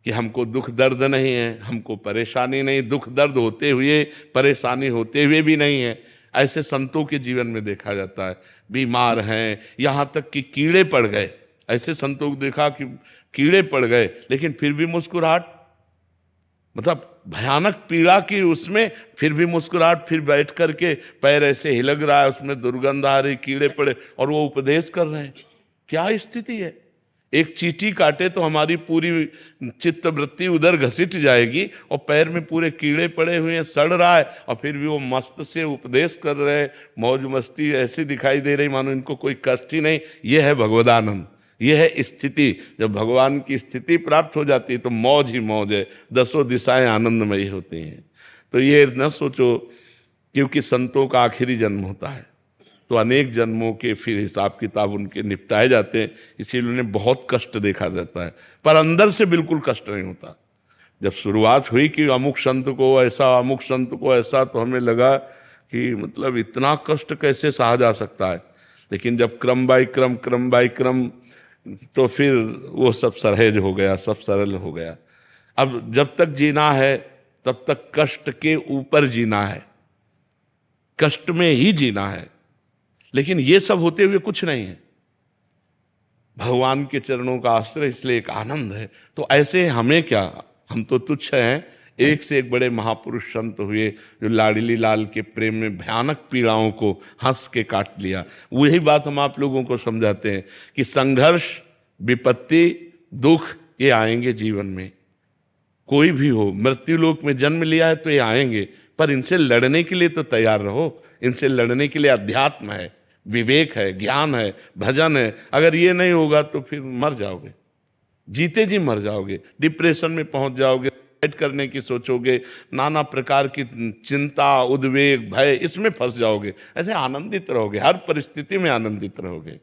Speaker 2: कि हमको दुख दर्द नहीं है, हमको परेशानी नहीं, दुख दर्द होते हुए परेशानी होते हुए भी नहीं है। ऐसे संतों के जीवन में देखा जाता है, बीमार हैं, यहाँ तक कि कीड़े पड़ गए। ऐसे संतों को देखा कि कीड़े पड़ गए लेकिन फिर भी मुस्कुराहट, मतलब भयानक पीड़ा की उसमें फिर भी मुस्कुराहट। फिर बैठ करके पैर ऐसे हिलक रहा है, उसमें दुर्गंध आ रही, कीड़े पड़े, और वो उपदेश कर रहे हैं। क्या स्थिति है। एक चींटी काटे तो हमारी पूरी चित्त वृत्ति उधर घसीट जाएगी, और पैर में पूरे कीड़े पड़े हुए हैं, सड़ रहा है, और फिर भी वो मस्त से उपदेश कर रहे हैं। मौज मस्ती ऐसी दिखाई दे रही मानो इनको कोई कष्ट ही नहीं। ये है भगवदानंद, ये है स्थिति। जब भगवान की स्थिति प्राप्त हो जाती है तो मौज ही मौज है, दसों दिशाएं आनंदमयी होती हैं। तो ये न सोचो, क्योंकि संतों का आखिरी जन्म होता है तो अनेक जन्मों के फिर हिसाब किताब उनके निपटाए जाते हैं, इसीलिए उन्हें बहुत कष्ट देखा जाता है, पर अंदर से बिल्कुल कष्ट नहीं होता। जब शुरुआत हुई कि अमुक संत को ऐसा, अमुक संत को ऐसा, तो हमें लगा कि मतलब इतना कष्ट कैसे सहा जा सकता है। लेकिन जब क्रम बाई क्रम तो फिर वो सब सहज हो गया, सब सरल हो गया। अब जब तक जीना है तब तक कष्ट के ऊपर जीना है, कष्ट में ही जीना है। लेकिन ये सब होते हुए कुछ नहीं है, भगवान के चरणों का आश्रय, इसलिए एक आनंद है। तो ऐसे हमें क्या, हम तो तुच्छ हैं। एक से एक बड़े महापुरुष संत हुए जो लाडली लाल के प्रेम में भयानक पीड़ाओं को हंस के काट लिया। वही बात हम आप लोगों को समझाते हैं कि संघर्ष, विपत्ति, दुख ये आएंगे जीवन में, कोई भी हो। मृत्यु लोक में जन्म लिया है तो ये आएंगे, पर इनसे लड़ने के लिए तो तैयार रहो। इनसे लड़ने के लिए अध्यात्म है, विवेक है, ज्ञान है, भजन है। अगर ये नहीं होगा तो फिर मर जाओगे, जीते जी मर जाओगे, डिप्रेशन में पहुंच जाओगे, सुसाइड करने की सोचोगे, नाना प्रकार की चिंता, उद्वेग, भय, इसमें फंस जाओगे। ऐसे आनंदित रहोगे, हर परिस्थिति में आनंदित रहोगे।